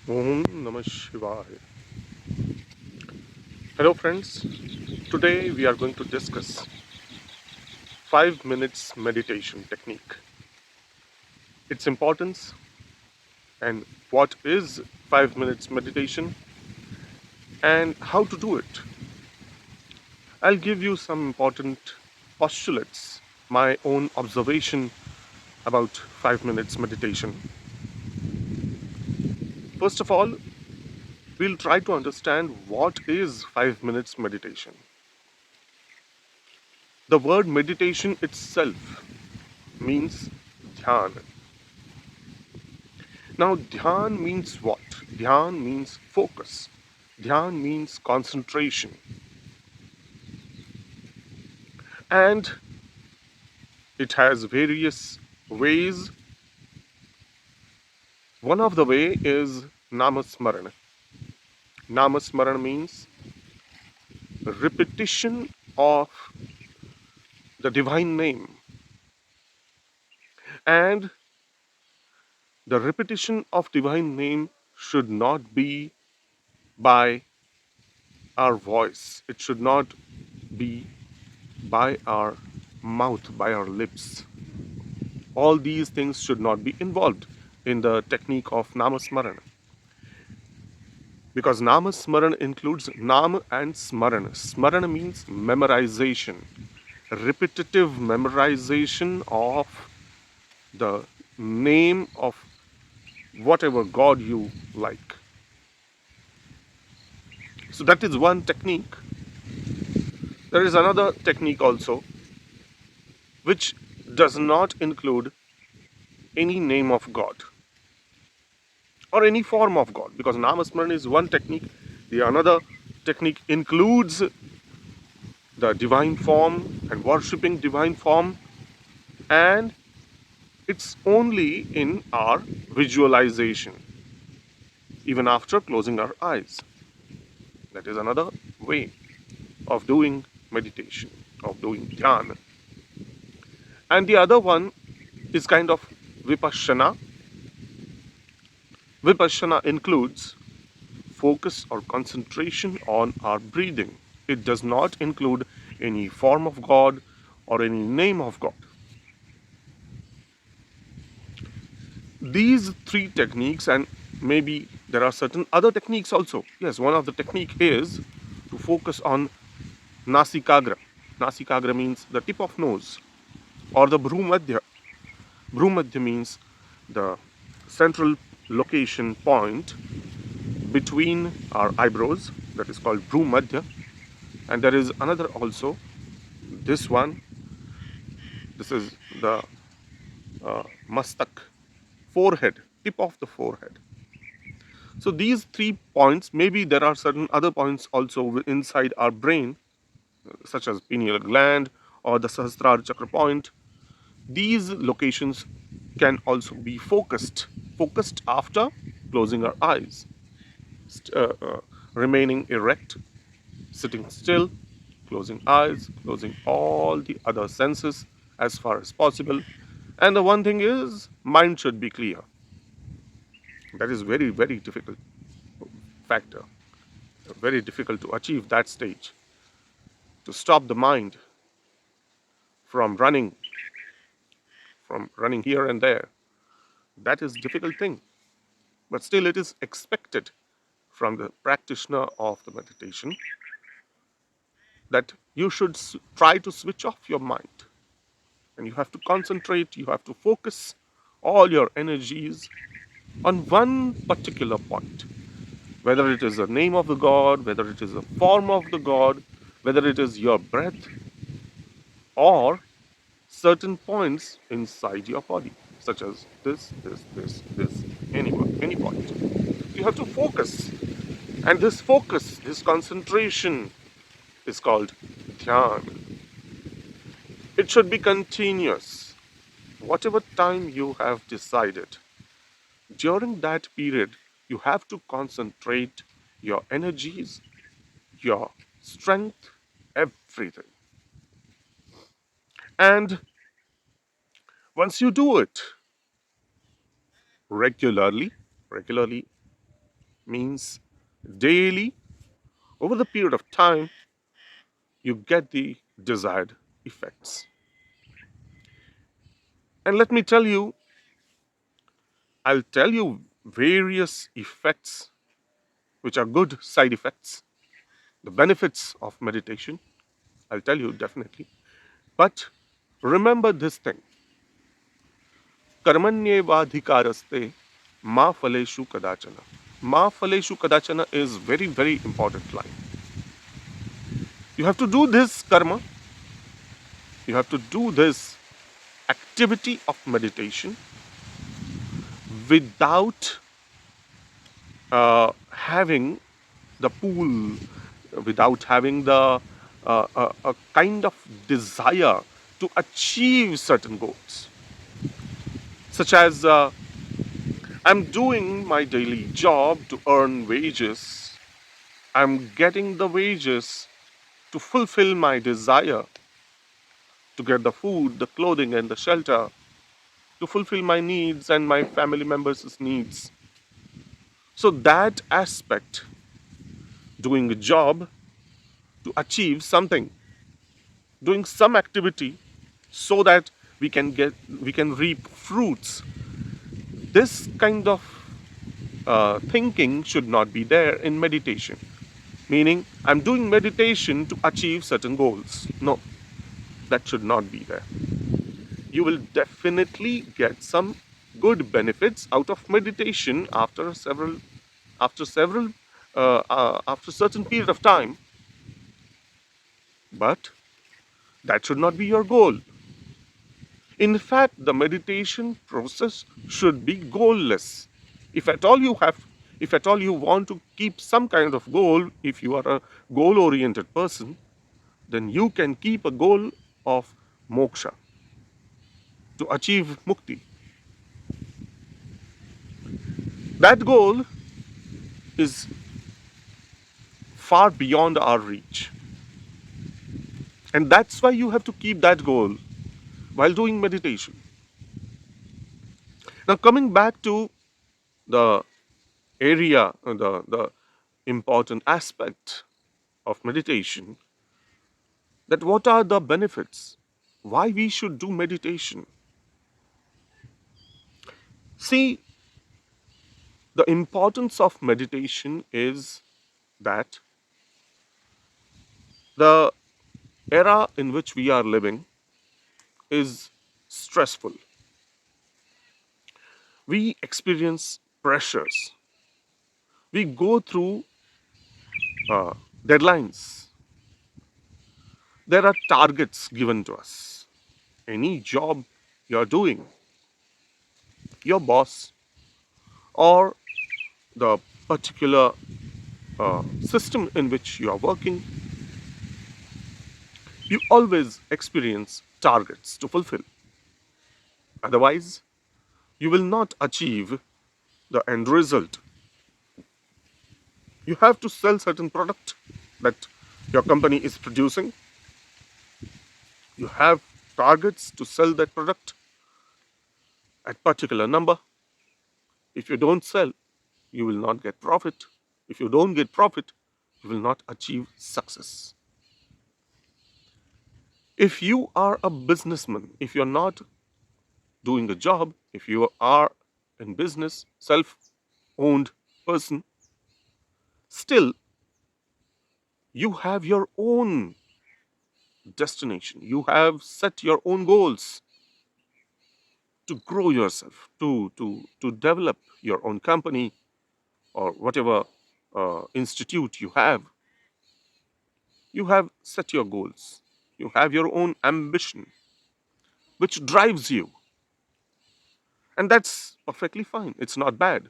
Om Namah Shivaya. Hello, friends. Today we are going to discuss 5 minutes meditation technique, its importance, and what is 5 minutes meditation and how to do it. I'll give you some important postulates, my own observation about 5 minutes meditation. First of all, we'll try to understand what is 5 minutes meditation. The word meditation itself means dhyan. Now, dhyan means what? Dhyan means focus. Dhyan means concentration. And it has various ways. One of the way is namasmarana. Namasmarana means repetition of the divine name. And the repetition of divine name should not be by our voice. It should not be by our mouth, by our lips. All these things should not be involved in the technique of namasmarana, because namasmarana includes nam and smarana. Smarana means memorization, repetitive memorization of the name of whatever god you like. So that is one technique. There is another technique also which does not include any name of god or any form of God, because namasmarana is one technique. The another technique includes the divine form and worshipping divine form, and it's only in our visualization, even after closing our eyes. That is another way of doing meditation, of doing dhyan. And the other one is kind of vipassana. Vipassana includes focus or concentration on our breathing. It does not include any form of God or any name of God. These three techniques, and maybe there are certain other techniques also. Yes, one of the technique is to focus on nasikagra. Nasikagra means the tip of nose, or the bhrumadhya. Bhrumadhya means the central location point between our eyebrows, that is called bhrumadhya. And there is another also, this one. This is the mastak, forehead, tip of the forehead. So these 3 points, maybe there are certain other points also inside our brain, such as pineal gland or the Sahasrara chakra point. These locations can also be focused after closing our eyes, remaining erect, sitting still, closing eyes, closing all the other senses as far as possible. And the one thing is, mind should be clear. That is very, very difficult factor. Very difficult to achieve that stage. To stop the mind from running here and there. That is difficult thing. But still it is expected from the practitioner of the meditation that you should try to switch off your mind. And you have to concentrate, you have to focus all your energies on one particular point. Whether it is the name of the God, whether it is the form of the God, whether it is your breath, or certain points inside your body, such as this, any point. You have to focus. And this focus, this concentration is called dhyan. It should be continuous. Whatever time you have decided, during that period, you have to concentrate your energies, your strength, everything. And once you do it regularly, regularly means daily, over the period of time, you get the desired effects. And let me tell you, I'll tell you various effects which are good side effects, the benefits of meditation. I'll tell you definitely. But remember this thing, कर्मण्येवाधिकारस्ते ma phaleshu kadachana. Ma phaleshu kadachana is very, very important line. You have to do this karma, you have to do this activity of meditation without having the pool, without having the a kind of desire to achieve certain goals, such as I'm doing my daily job to earn wages. I'm getting the wages to fulfill my desire to get the food, the clothing, and the shelter, to fulfill my needs and my family members' needs. So, that aspect, doing a job to achieve something, doing some activity so that we can reap fruits. This kind of thinking should not be there in meditation. Meaning, I'm doing meditation to achieve certain goals. No, that should not be there. You will definitely get some good benefits out of meditation after several after certain period of time, but that should not be your goal. In fact, the meditation process should be goalless. If at all you have, if at all you want to keep some kind of goal, if you are a goal oriented person, then you can keep a goal of moksha, to achieve mukti. That goal is far beyond our reach. And that's why you have to keep that goal while doing meditation. Now, coming back to the area, the important aspect of meditation, that what are the benefits? Why we should do meditation? See, the importance of meditation is that the era in which we are living is stressful. We experience pressures. We go through uh, deadlines. There are targets given to us. Any job you're doing, your boss or the particular system in which you are working, you always experience targets to fulfill. Otherwise, you will not achieve the end result. You have to sell certain product that your company is producing. You have targets to sell that product at particular number. If you don't sell, you will not get profit. If you don't get profit, you will not achieve success. If you are a businessman, if you're not doing a job, if you are in business, self owned person, still you have your own destination. You have set your own goals to grow yourself, to develop your own company or whatever institute you have. You have set your goals. You have your own ambition, which drives you. And that's perfectly fine. It's not bad.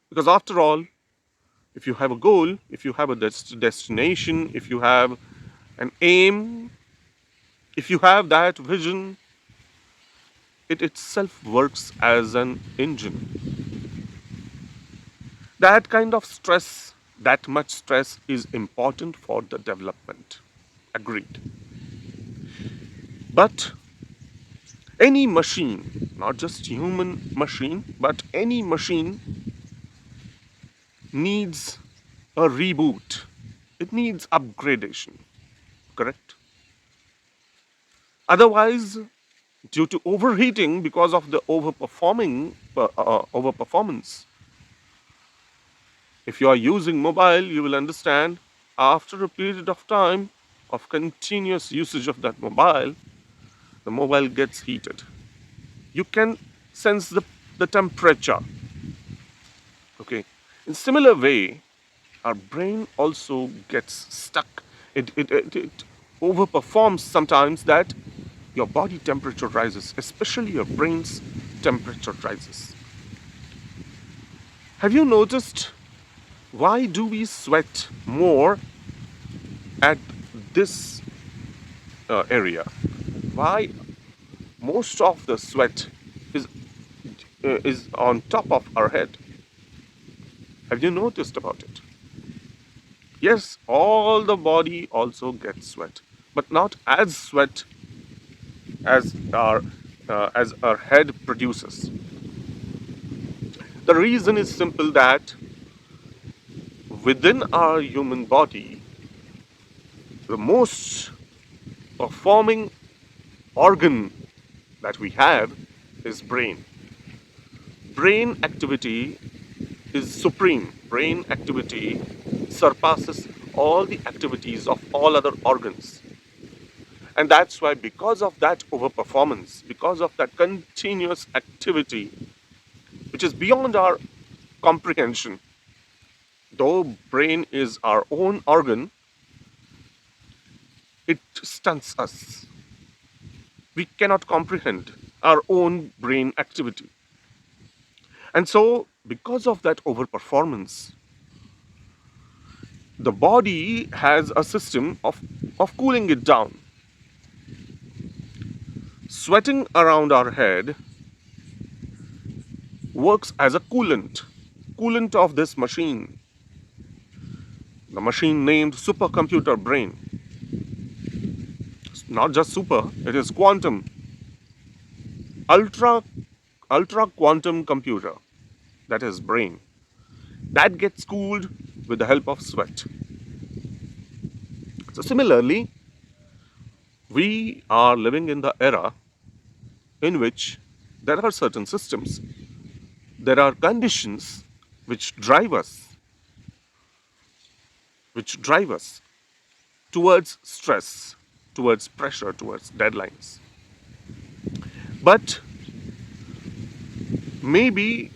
Because after all, if you have a goal, if you have a destination, if you have an aim, if you have that vision, it itself works as an engine. That kind of stress, that much stress is important for the development. Agreed. But any machine, not just human machine, but any machine needs a reboot. It needs upgradation, correct? Otherwise, due to overheating because of the overperformance, if you are using mobile, you will understand after a period of time of continuous usage of that mobile, the mobile gets heated. You can sense the temperature. Okay. In similar way, our brain also gets stuck. It overperforms sometimes that your body temperature rises, especially your brain's temperature rises. Have you noticed why do we sweat more at this area? Why most of the sweat is is on top of our head? Have you noticed about it? Yes, all the body also gets sweat, but not as sweat as our head produces. The reason is simple that within our human body, the most performing organ that we have is brain. Brain activity is supreme. Brain activity surpasses all the activities of all other organs. And that's why, because of that overperformance, because of that continuous activity, which is beyond our comprehension, though brain is our own organ, it stunts us. We cannot comprehend our own brain activity. And so, because of that overperformance, the body has a system of cooling it down. Sweating around our head works as a coolant of this machine, the machine named supercomputer brain. It's not just super, it is quantum, ultra, ultra quantum computer, that is brain. That gets cooled with the help of sweat. So, similarly, we are living in the era in which there are certain systems, there are conditions which drive us, towards stress, towards pressure, towards deadlines. But maybe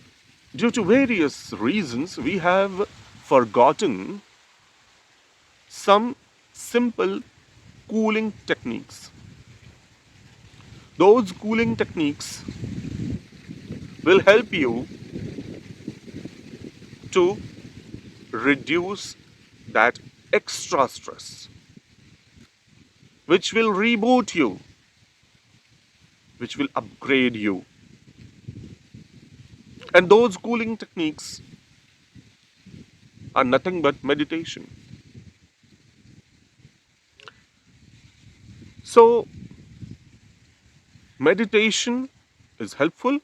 due to various reasons, we have forgotten some simple cooling techniques. Those cooling techniques will help you to reduce that extra stress, which will reboot you, which will upgrade you. And those cooling techniques are nothing but meditation. So, meditation is helpful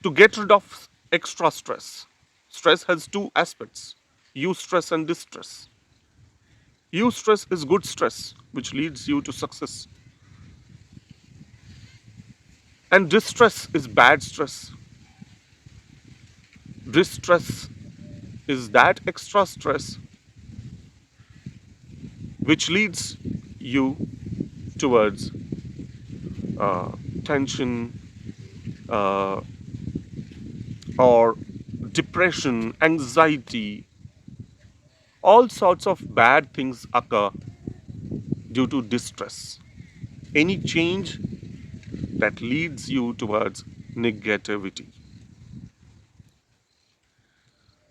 to get rid of extra stress. Stress has two aspects: eustress and distress. Eustress is good stress, which leads you to success, and distress is bad stress. Distress is that extra stress which leads you towards tension, uh, or depression, anxiety. All sorts of bad things occur due to distress. Any change that leads you towards negativity.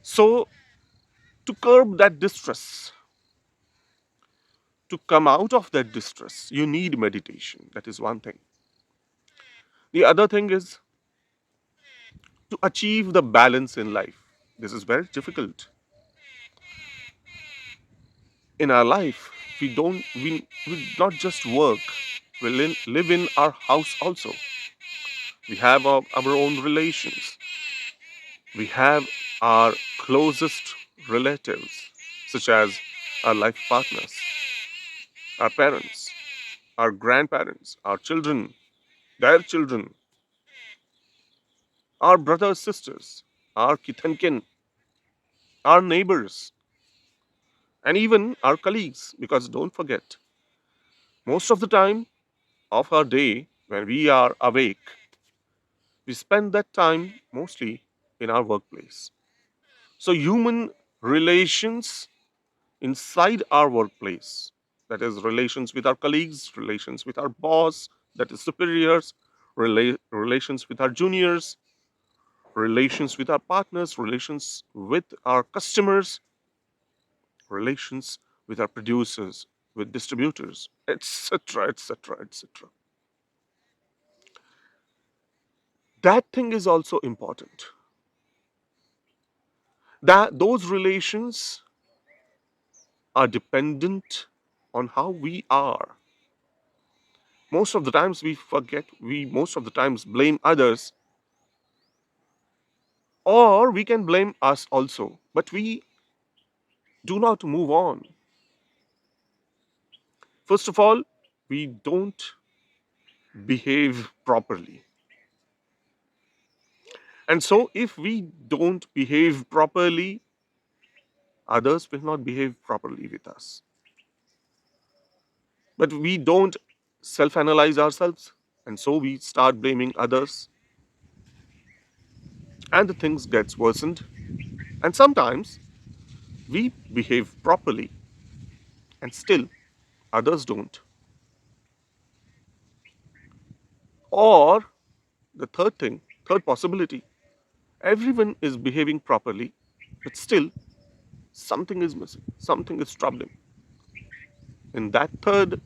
So, to curb that distress, to come out of that distress, you need meditation. That is one thing. The other thing is to achieve the balance in life. This is very difficult. In our life, we not just work, live in our house also. We have our own relations. We have our closest relatives, such as our life partners, our parents, our grandparents, our children, their children, our brothers, sisters, our kith and kin, our neighbors, and even our colleagues. Because don't forget, most of the time of our day when we are awake, we spend that time mostly in our workplace. So, human relations inside our workplace, that is, relations with our colleagues, relations with our boss, that is, superiors, relations with our juniors, relations with our partners, relations with our customers, relations with our producers, with distributors, etc., etc., etc. That thing is also important. That those relations are dependent on how we are. Most of the times we forget, we most of the times blame others, or we can blame us also, but we do not move on. First of all, we don't behave properly. And so, if we don't behave properly, others will not behave properly with us. But we don't self analyze ourselves, and so we start blaming others, and the things gets worsened. And sometimes we behave properly, and still others don't. Or the third possibility, everyone is behaving properly, but still something is missing, something is troubling. In that third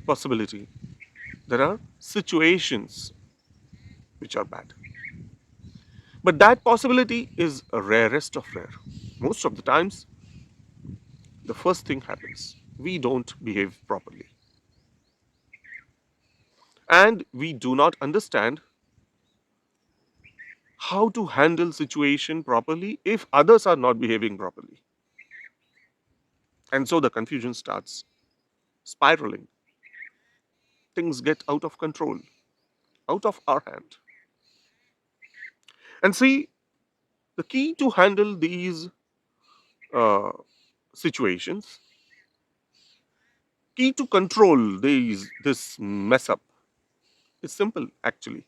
possibility, there are situations which are bad. But that possibility is a rarest of rare. Most of the times, the first thing happens. We don't behave properly. And we do not understand how to handle situation properly if others are not behaving properly. And so the confusion starts spiraling. Things get out of control, out of our hand. And see, the key to handle these uh, situations, key to control this mess up is simple actually.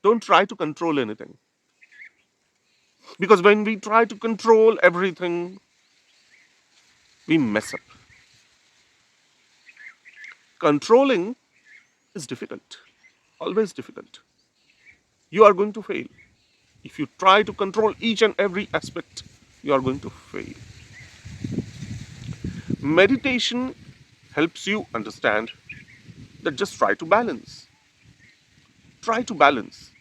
Don't try to control anything. Because when we try to control everything, we mess up. Controlling is difficult, always difficult. You are going to fail. If you try to control each and every aspect, you are going to fail. Meditation helps you understand that just try to balance. Try to balance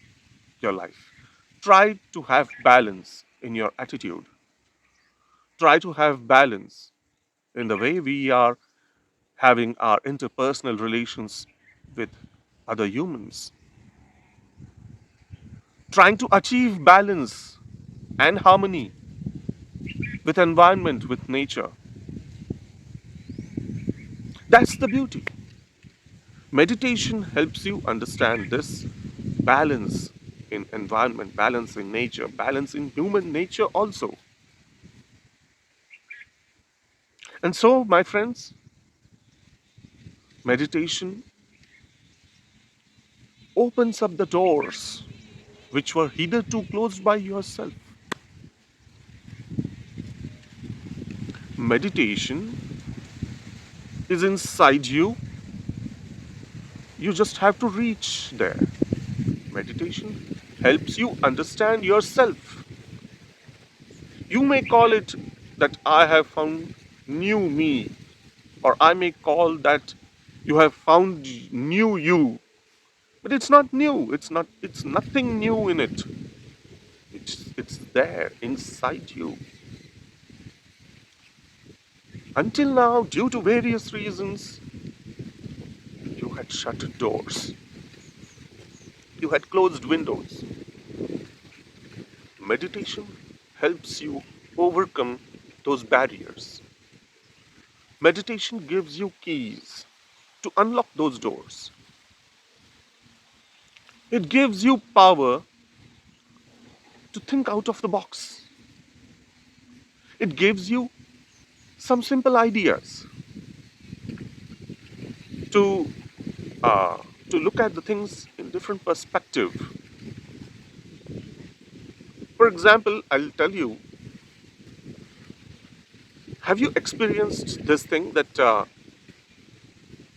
your life. Try to have balance in your attitude. Try to have balance in the way we are having our interpersonal relations with other humans. Trying to achieve balance and harmony with environment, with nature. That's the beauty. Meditation helps you understand this balance in environment, balance in nature, balance in human nature also. And so, my friends, meditation opens up the doors which were hitherto closed by yourself. Meditation is inside you. You just have to reach there. Meditation helps you understand yourself. You may call it that I have found new me, or I may call that you have found new you. But it's not new. It's nothing new in it. It's there inside you. Until now, due to various reasons, you had shut doors. You had closed windows. meditation helps you overcome those barriers. Meditation gives you keys to unlock those doors. It gives you power to think out of the box. It gives you some simple ideas to uh, to look at the things in different perspective. For example, I'll tell you, have you experienced this thing that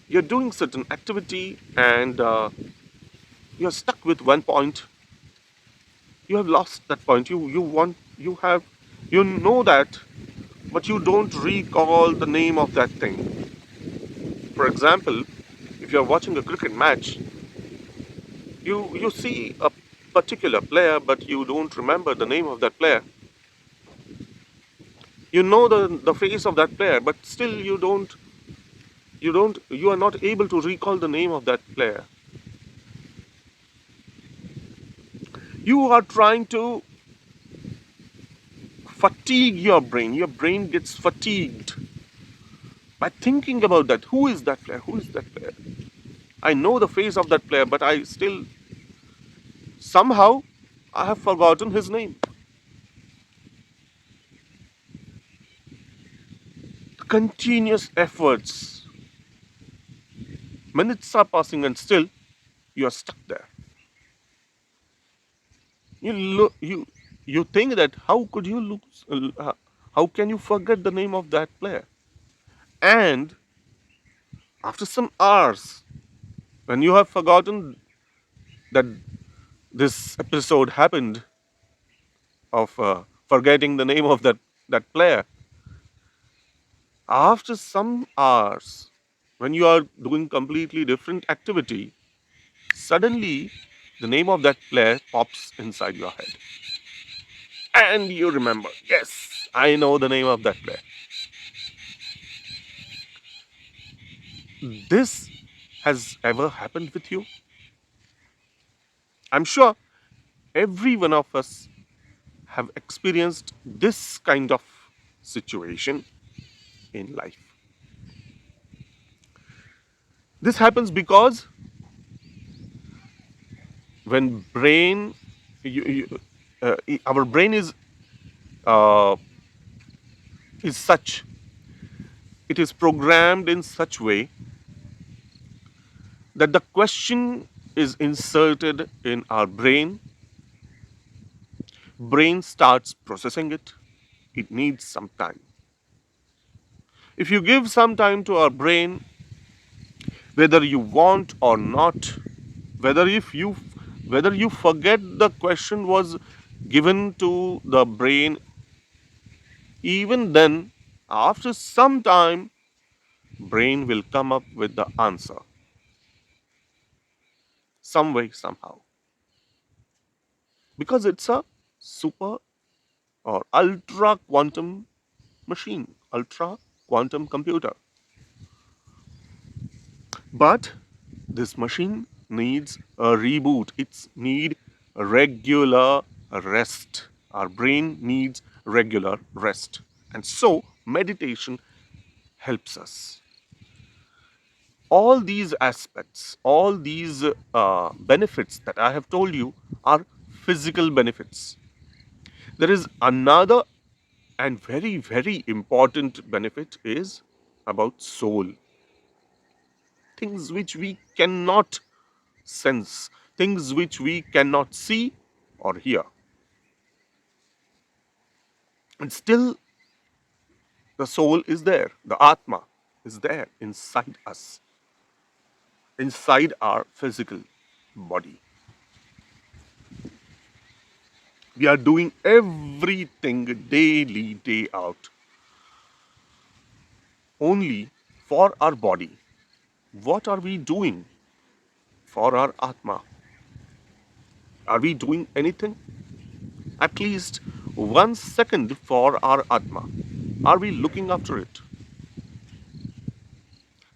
you're doing certain activity and you're stuck with one point, you have lost that point, you know that, but you don't recall the name of that thing. For example, if you're watching a cricket match, you see a particular player but you don't remember the name of that player. You know the face of that player, but still you are not able to recall the name of that player. You are trying to fatigue your brain gets fatigued by thinking about that. Who is that player? Who is that player? I know the face of that player, but I still somehow I have forgotten his name. Continuous efforts. Minutes are passing and still you are stuck there. You look, you think that how could you lose? How can you forget the name of that player? And after some hours, when you have forgotten that this episode happened of forgetting the name of that player, after some hours, when you are doing completely different activity, suddenly the name of that player pops inside your head, and you remember, yes, I know the name of that player. This has ever happened with you? I'm sure every one of us have experienced this kind of situation in life. This happens because when brain, our brain uh, is such, it is programmed in such way that the question is inserted in our brain starts processing it. It needs some time. If you give some time to our brain, whether you want or not, whether if you whether you forget the question was given to the brain, even then, after some time, brain will come up with the answer some way, somehow, because it's a super or ultra quantum machine, ultra quantum computer. But this machine needs a reboot. It's need regular rest. Our brain needs regular rest. And so meditation helps us. All these aspects, all these benefits that I have told you are physical benefits. There is another and very, very important benefit is about soul. Things which we cannot sense, things which we cannot see or hear. And still, the soul is there, the Atma is there inside us, inside our physical body. We are doing everything daily, day out, only for our body. What are we doing for our Atma? Are we doing anything? At least 1 second for our Atma. Are we looking after it?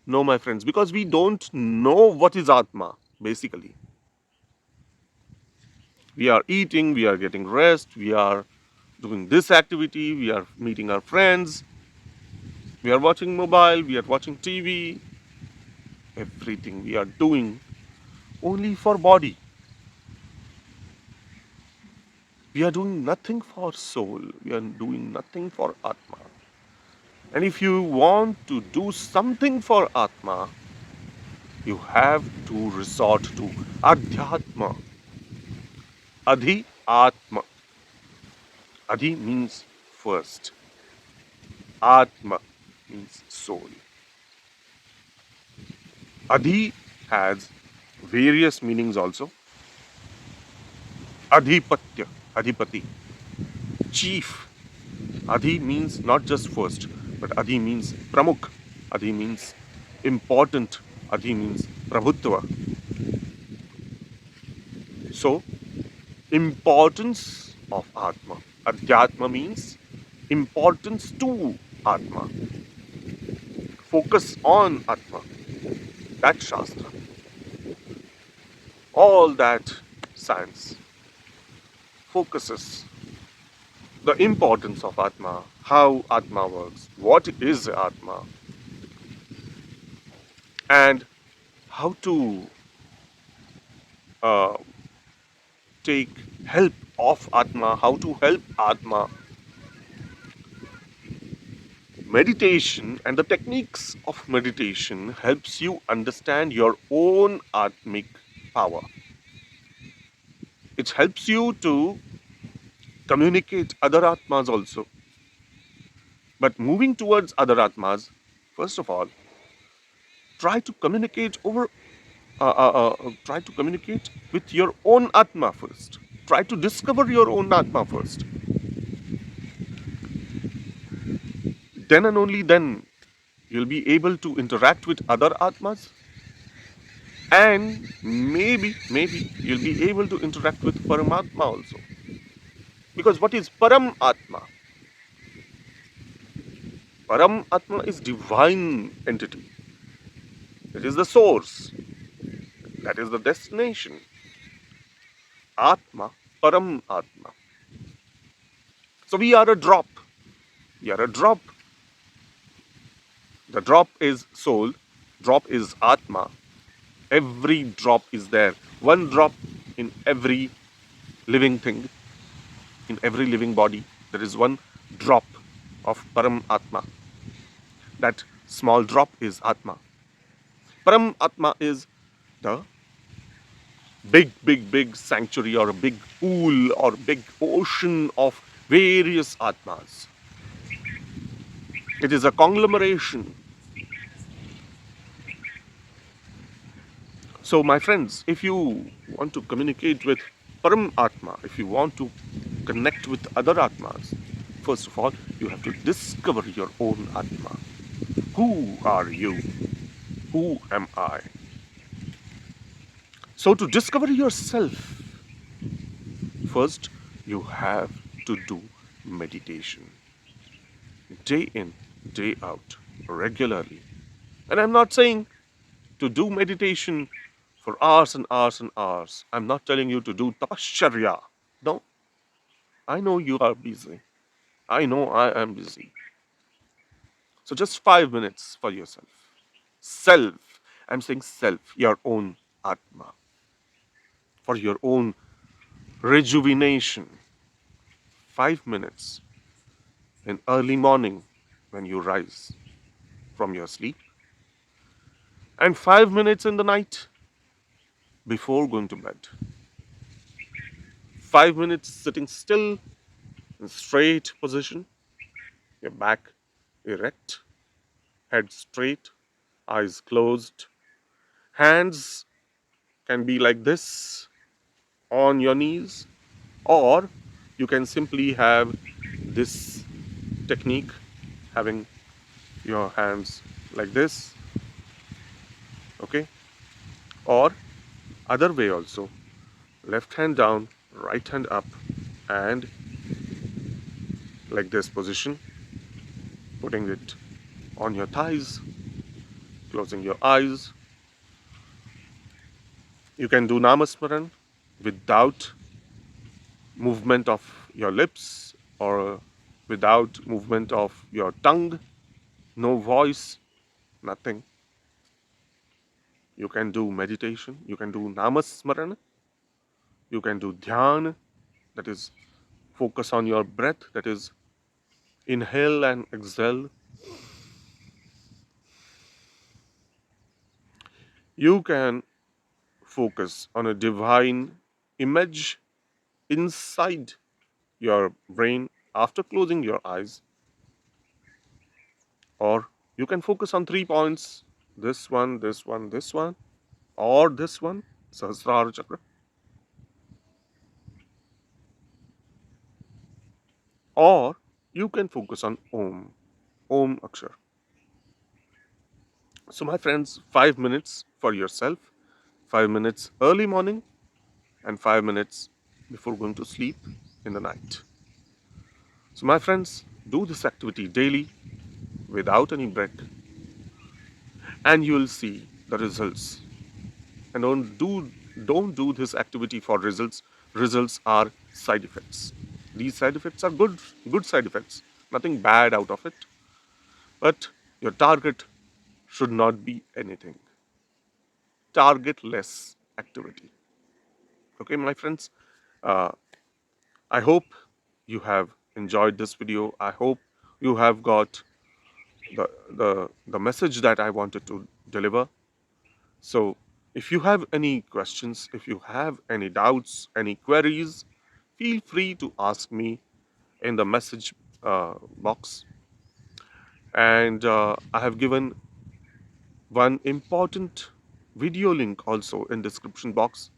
No, my friends, because we don't know what is Atma, basically. We are eating, we are getting rest, we are doing this activity, we are meeting our friends, we are watching mobile, we are watching TV, everything we are doing only for body. We are doing nothing for soul. We are doing nothing for Atma. And if you want to do something for Atma, you have to resort to Adhyatma. Adhi Atma. Adhi means first. Atma means soul. Adhi has various meanings also. Adhipatya, Adhipati, chief. Adhi means not just first, but Adhi means Pramukh. Adhi means important. Adhi means Prabhutva. So, importance of Atma. Adhyatma means importance to Atma. Focus on Atma. That Shastra. All that science focuses the importance of Atma, how Atma works, what is Atma, and how to uh, take help of Atma, how to help Atma. Meditation and the techniques of meditation helps you understand your own Atmic power. It helps you to communicate other Atmas also. But moving towards other Atmas, first of all, try to communicate over try to communicate with your own Atma first. Try to discover your own Atma first. Then and only then you'll be able to interact with other Atmas, and maybe you'll be able to interact with Paramatma also. Because what is Param Atma? Param Atma is divine entity. It is the source. That is the destination. Atma, Param Atma. So we are a drop. We are a drop. The drop is soul. Drop is Atma. Every drop is there. One drop in every living thing, in every living body. There is one drop of Param Atma. That small drop is Atma. Param Atma is the big sanctuary or a big pool or big ocean of various Atmas. It is a conglomeration. So, my friends, if you want to communicate with Param Atma, if you want to connect with other Atmas, first of all, you have to discover your own Atma. Who are you? Who am I? So, to discover yourself, first you have to do meditation. Day in, day out, regularly. And I'm not saying to do meditation for hours and hours and hours. I'm not telling you to do tapasharya. No, I know you are busy. I know I am busy. So just 5 minutes for yourself. Self. I'm saying self, your own Atma. For your own rejuvenation. 5 minutes in early morning when you rise from your sleep. And 5 minutes in the night before going to bed. 5 minutes sitting still in straight position, your back erect, head straight, eyes closed. Hands can be like this on your knees, or you can simply have this technique, having your hands like this, okay? Or other way also, left hand down, right hand up, and like this position, putting it on your thighs, closing your eyes. You can do Namasmaran without movement of your lips or without movement of your tongue, no voice, nothing. You can do meditation, you can do namasmarana, you can do dhyan, that is focus on your breath, that is inhale and exhale. You can focus on a divine image inside your brain after closing your eyes, or you can focus on 3 points, this one, this one, this one, or this one, Sahasrara Chakra, or you can focus on Om Akshar. So, my friends, 5 minutes for yourself, 5 minutes early morning, and 5 minutes before going to sleep in the night. So, my friends, do this activity daily without any break, and you will see the results. And don't do this activity for results. Results are side effects. These side effects are good side effects. Nothing bad out of it. But your target should not be anything. Target less activity. Okay, my friends. Uh, I hope you have enjoyed this video. I hope you have got the message that I wanted to deliver. So, if you have any questions, if you have any doubts, any queries, feel free to ask me in the message box. And I have given one important video link also in description box.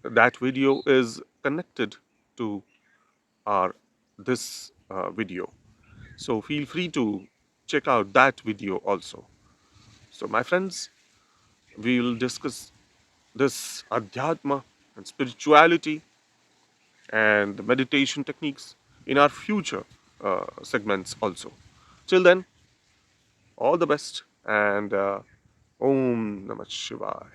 That video is connected to our this video. So feel free to check out that video also. So my friends, we will discuss this adhyatma and spirituality and the meditation techniques in our future segments also. Till then, all the best and Om Namah Shivaya.